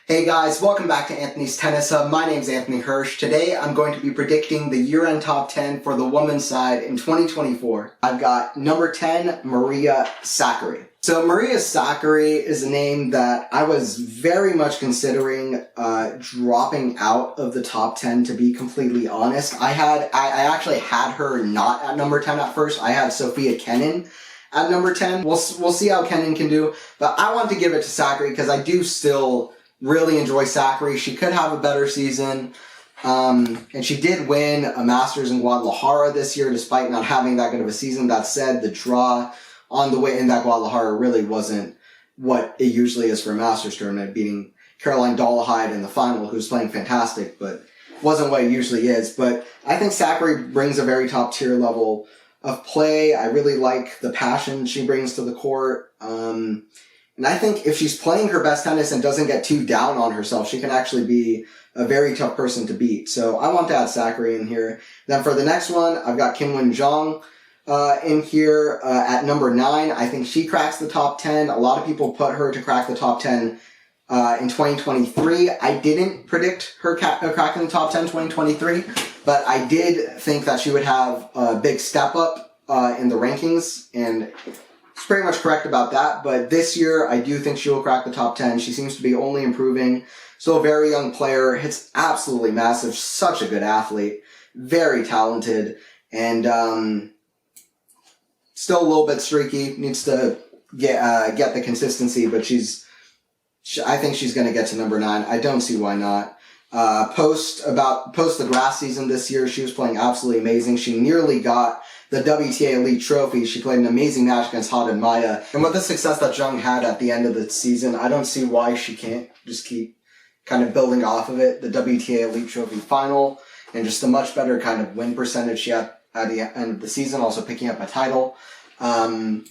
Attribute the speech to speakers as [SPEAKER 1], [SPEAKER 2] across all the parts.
[SPEAKER 1] Hey guys, welcome back to Anthony's Tennis Hub. My name's Anthony Hirsch. Today I'm going to be predicting the year-end top 10 for the women's side in 2024. I've got number 10, Maria Sakkari. So Maria Sakkari is a name that I was very much considering dropping out of the top 10, to be completely honest. I actually had her not at number 10 at first. I had Sofia Kenin at number 10. We'll see how Kenin can do, but I want to give it to Sakkari because I do still really enjoy Sakkari. She could have a better season. And she did win a Masters in Guadalajara this year, despite not having that good of a season. That said, the draw on the way in that Guadalajara really wasn't what it usually is for a Masters tournament, beating Caroline Dolehide in the final, who's playing fantastic, but wasn't what it usually is. But I think Sakkari brings a very top tier level of play. I really like the passion she brings to the court. And I think if she's playing her best tennis and doesn't get too down on herself, she can actually be a very tough person to beat. So I want to add Sakkari in here. Then for the next one, I've got Qinwen Zhang in here at number 9. I think she cracks the top 10. A lot of people put her to crack the top 10 in 2023. I didn't predict her cracking the top 10 in 2023, but I did think that she would have a big step up in the rankings, and it's pretty much correct about that. But this year, I do think she will crack the top 10. She seems to be only improving. Still a very young player. Hits absolutely massive. Such a good athlete. Very talented. And still a little bit streaky. Needs to get the consistency. But I think she's going to get to number 9. I don't see why not. Post the grass season this year, she was playing absolutely amazing. She nearly got the WTA Elite Trophy. She played an amazing match against Haden Maya. And with the success that Zhang had at the end of the season, I don't see why she can't just keep kind of building off of it. The WTA Elite Trophy final, and just a much better kind of win percentage she had at the end of the season, also picking up a title. I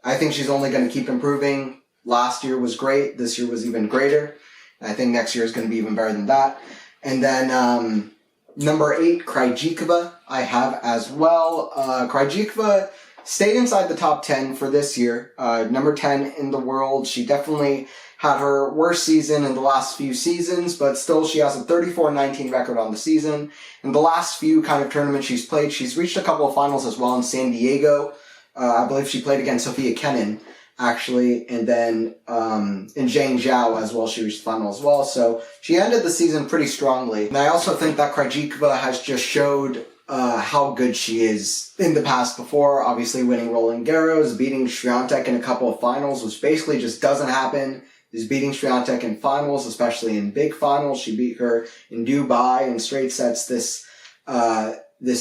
[SPEAKER 1] think she's only going to keep improving. Last year was great. This year was even greater. I think next year is going to be even better than that. And then number 8, Krejcikova, I have as well. Krejcikova stayed inside the top 10 for this year. Number 10 in the world. She definitely had her worst season in the last few seasons, but still she has a 34-19 record on the season. In the last few kind of tournaments she's played, she's reached a couple of finals as well in San Diego. I believe she played against Sofia Kenin, actually, and then in Zhang Zhao as well, she reached the final as well. So she ended the season pretty strongly. And I also think that Krejcikova has just showed how good she is in the past before. Obviously winning Roland Garros, beating Swiatek in a couple of finals, which basically just doesn't happen. Is beating Swiatek in finals, especially in big finals. She beat her in Dubai in straight sets this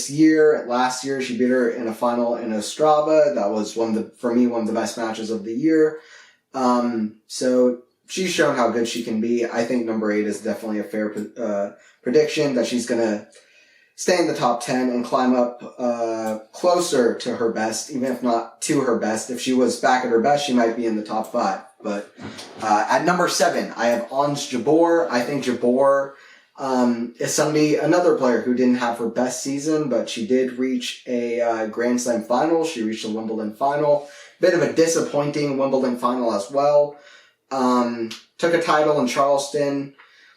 [SPEAKER 1] year. Last year, she beat her in a final in Ostrava. That was for me, one of the best matches of the year. So she's shown how good she can be. I think number 8 is definitely a fair prediction that she's going to stay in the top 10 and climb up closer to her best, even if not to her best. If she was back at her best, she might be in the top 5. But at number 7, I have Ons Jabeur. I think Jabeur is another player who didn't have her best season, but she did reach a Grand Slam final. She reached a Wimbledon final. Bit of a disappointing Wimbledon final as well. Took a title in Charleston.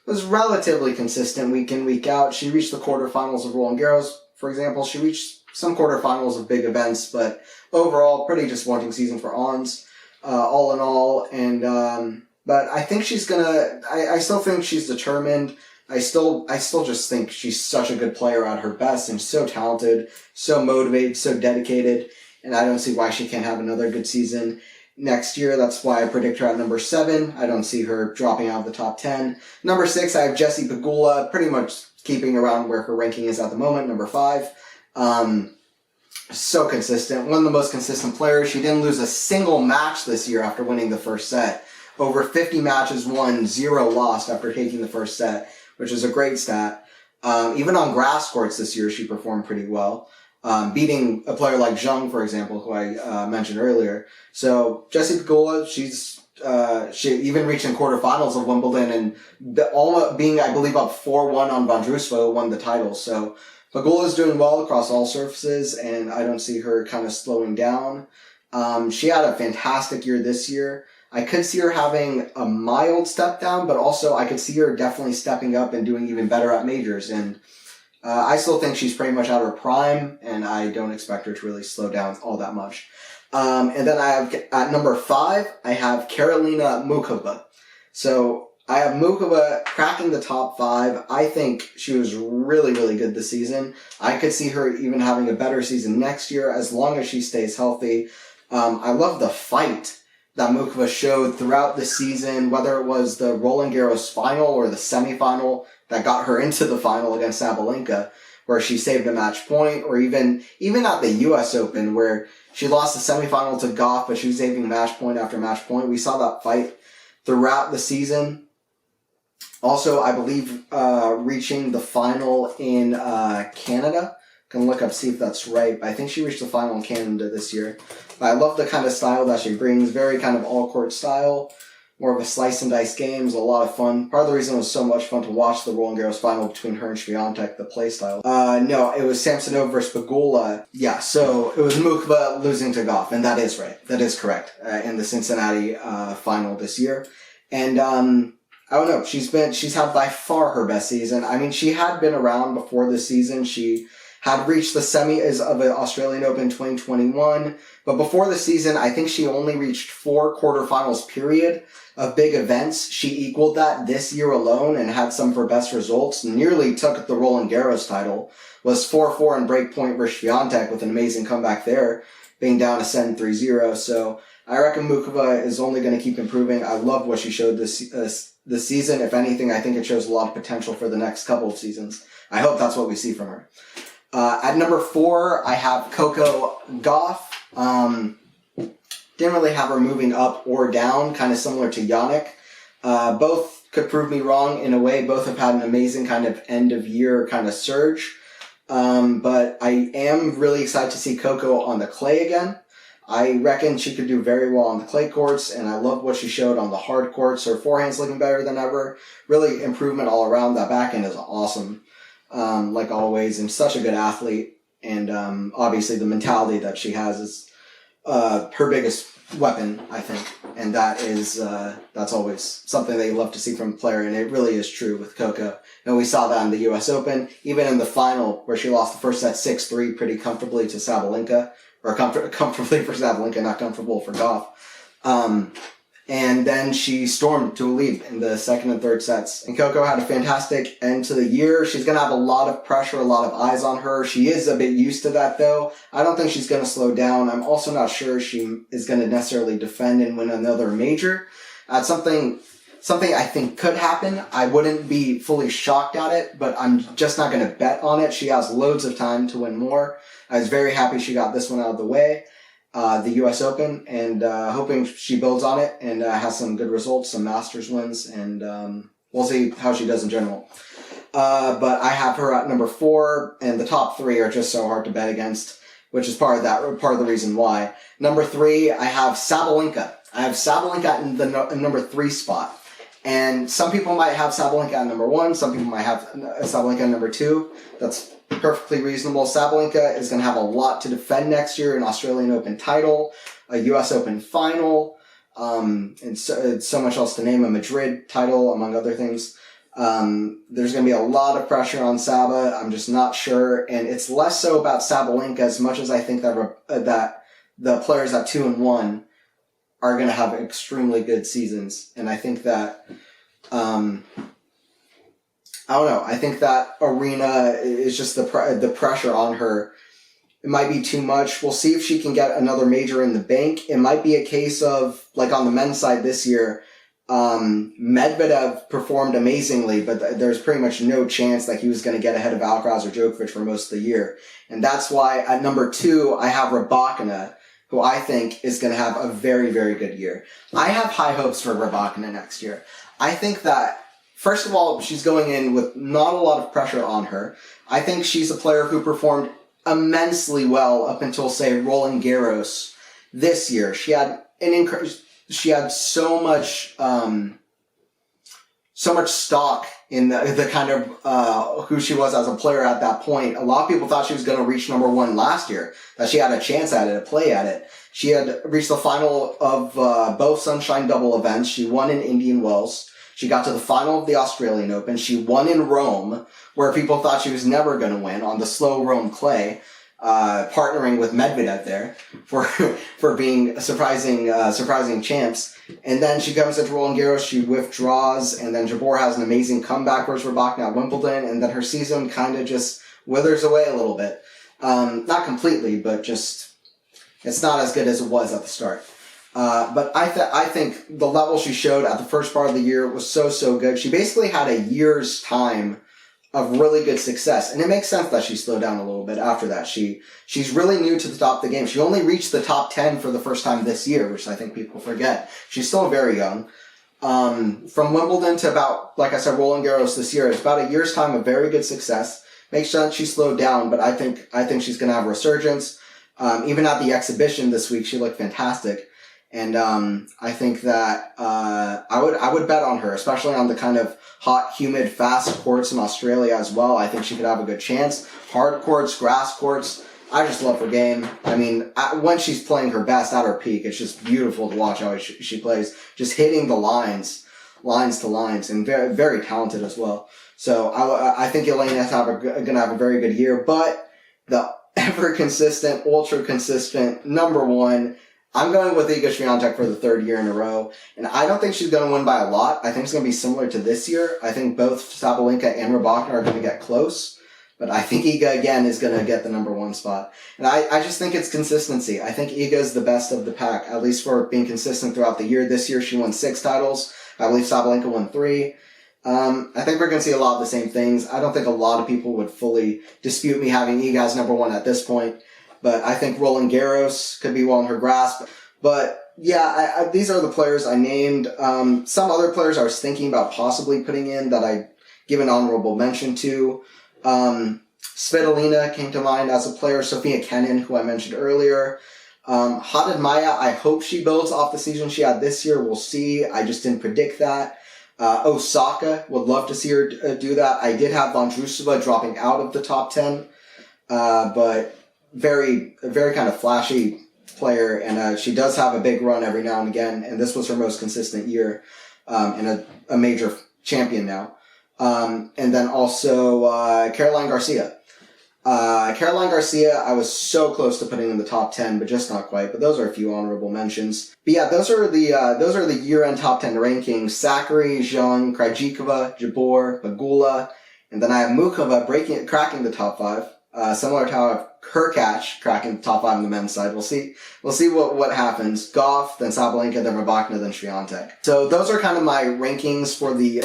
[SPEAKER 1] Was relatively consistent week in, week out. She reached the quarterfinals of Roland Garros, for example. She reached some quarterfinals of big events, but overall, pretty disappointing season for Ons, all in all. And but I think she's gonna. I still think she's determined. I still just think she's such a good player at her best and so talented, so motivated, so dedicated, and I don't see why she can't have another good season next year. That's why I predict her at number 7. I don't see her dropping out of the top 10. Number 6, I have Jessie Pegula, pretty much keeping around where her ranking is at the moment. Number 5. So consistent. One of the most consistent players. She didn't lose a single match this year after winning the first set. Over 50 matches won, 0 lost after taking the first set, which is a great stat. Even on grass courts this year, she performed pretty well. Beating a player like Zhang, for example, who I mentioned earlier. So Jessie Pegula, she even reached in quarterfinals of Wimbledon and almost being, I believe, up 4-1 on Vondrousova, won the title. So Pegula's doing well across all surfaces, and I don't see her kind of slowing down. She had a fantastic year this year. I could see her having a mild step down, but also I could see her definitely stepping up and doing even better at majors. And I still think she's pretty much out of her prime, and I don't expect her to really slow down all that much. And then I have, at number 5, I have Karolina Muchova. So I have Muchova cracking the top 5. I think she was really, really good this season. I could see her even having a better season next year as long as she stays healthy. I love the fight that Muchova showed throughout the season, whether it was the Roland Garros final or the semifinal that got her into the final against Sabalenka, where she saved a match point, or even at the U.S. Open, where she lost the semifinal to Goff, but she was saving match point after match point. We saw that fight throughout the season. Also, I believe reaching the final in Canada. Can look up, see if that's right. I think she reached the final in Canada this year. I love the kind of style that she brings. Very kind of all-court style. More of a slice-and-dice game. It was a lot of fun. Part of the reason it was so much fun to watch the Roland Garros final between her and Swiatek, the play style. No, it was Samsonova versus Pegula. Yeah, so it was Muchova losing to Goff, and that is right. That is correct. In the Cincinnati final this year. And I don't know. She's had by far her best season. I mean, she had been around before this season. She had reached the semis of the Australian Open 2021. But before the season, I think she only reached 4 quarterfinals period of big events. She equaled that this year alone and had some of her best results. Nearly took the Roland Garros title. Was 4-4 in break point versus Swiatek with an amazing comeback there, being down a set 3-0. So I reckon Muchova is only going to keep improving. I love what she showed this season. If anything, I think it shows a lot of potential for the next couple of seasons. I hope that's what we see from her. At number 4, I have Coco Gauff. Didn't really have her moving up or down, kind of similar to Yannick. Both could prove me wrong in a way. Both have had an amazing kind of end-of-year kind of surge. But I am really excited to see Coco on the clay again. I reckon she could do very well on the clay courts, and I love what she showed on the hard courts. Her forehand's looking better than ever. Really improvement all around. That backhand is awesome, like always, and such a good athlete. And obviously the mentality that she has is her biggest weapon, I think. And that's always something that you love to see from a player, and it really is true with Coco. And we saw that in the U.S. Open, even in the final where she lost the first set 6-3 pretty comfortably to Sabalenka. Or comfortably for Sabalenka, not comfortable for Goff. And then she stormed to a lead in the second and third sets. And Coco had a fantastic end to the year. She's going to have a lot of pressure, a lot of eyes on her. She is a bit used to that, though. I don't think she's going to slow down. I'm also not sure she is going to necessarily defend and win another major. That's something I think could happen. I wouldn't be fully shocked at it, but I'm just not going to bet on it. She has loads of time to win more. I was very happy she got this one out of the way, the U.S. Open, and hoping she builds on it and has some good results, some Masters wins, and we'll see how she does in general. But I have her at number 4, and the top 3 are just so hard to bet against, which is part of the reason why. Number 3, I have Sabalenka. I have Sabalenka in the number 3 spot. And some people might have Sabalenka at number 1, some people might have Sabalenka at number 2. That's perfectly reasonable. Sabalenka is going to have a lot to defend next year, an Australian Open title, a U.S. Open final, and so much else to name, a Madrid title, among other things. There's going to be a lot of pressure on Saba. I'm just not sure, and it's less so about Sabalenka as much as I think that the players at 2 and 1 are going to have extremely good seasons, and I think that I don't know. I think that arena is just the pressure on her. It might be too much. We'll see if she can get another major in the bank. It might be a case of, like on the men's side this year, Medvedev performed amazingly, but there's pretty much no chance that he was going to get ahead of Alcaraz or Djokovic for most of the year. And that's why at number 2, I have Rybakina, who I think is going to have a very, very good year. I have high hopes for Rybakina next year. I think that, first of all, she's going in with not a lot of pressure on her. I think she's a player who performed immensely well up until, say, Roland Garros this year. She had so so much stock in the kind of who she was as a player at that point. A lot of people thought she was going to reach number one last year, that she had a chance at it, a play at it. She had reached the final of both Sunshine Double events. She won in Indian Wells. She got to the final of the Australian Open. She won in Rome, where people thought she was never going to win, on the slow Rome clay, partnering with Medvedev there for being surprising champs. And then she comes into Roland Garros, she withdraws, and then Jabeur has an amazing comeback versus Rybakina at Wimbledon, and then her season kind of just withers away a little bit. Not completely, but just, it's not as good as it was at the start. But I think the level she showed at the first part of the year was so good. She basically had a year's time of really good success, and it makes sense that she slowed down a little bit after that. She's really new to the top of the game. She only reached the top 10 for the first time this year, which I think people forget. She's still very young. From Wimbledon to about, like I said, Roland Garros this year, it's about a year's time of very good success. Makes sense she slowed down, but I think she's going to have a resurgence. Even at the exhibition this week, she looked fantastic. And I think that I would bet on her, especially on the kind of hot, humid, fast courts in Australia as well. I think she could have a good chance. Hard courts, grass courts. I just love her game. I mean, when she's playing her best at her peak, it's just beautiful to watch how she plays. Just hitting the lines to lines, and very, very talented as well. So I think Elena's going to have a very good year. But the ever consistent, ultra consistent number one, I'm going with Iga Swiatek for the third year in a row, and I don't think she's going to win by a lot. I think it's going to be similar to this year. I think both Sabalenka and Rybakina are going to get close, but I think Iga again is going to get the number one spot. And I just think it's consistency. I think Iga is the best of the pack, at least for being consistent throughout the year. This year she won 6 titles. I believe Sabalenka won 3. I think we're going to see a lot of the same things. I don't think a lot of people would fully dispute me having Iga as number one at this point. But I think Roland Garros could be well in her grasp. But yeah, these are the players I named. Some other players I was thinking about possibly putting in that I give an honorable mention to. Svitolina came to mind as a player. Sofia Kenin, who I mentioned earlier. Haddad Maia, I hope she builds off the season she had this year. We'll see. I just didn't predict that. Osaka, would love to see her do that. I did have Vondrousova dropping out of the top 10. But very kind of flashy player, and she does have a big run every now and again, and this was her most consistent year, and a major champion now. And then also Caroline Garcia. Caroline Garcia, I was so close to putting in the top 10, but just not quite. But those are a few honorable mentions. But yeah, those are the year-end top 10 rankings. Sakkari, Zhang, Krejcikova, Jabeur, Bagula, and then I have Mukova cracking the top 5. Similar to how I have Hurkacz cracking the top 5 on the men's side. We'll see what happens. Goff, then Sabalenka, then Rybakina, then Swiatek. So those are kind of my rankings for the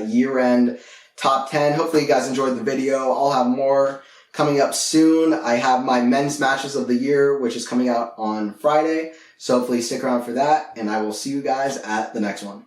[SPEAKER 1] year-end top 10. Hopefully you guys enjoyed the video. I'll have more coming up soon. I have my men's matches of the year, which is coming out on Friday. So hopefully stick around for that, and I will see you guys at the next one.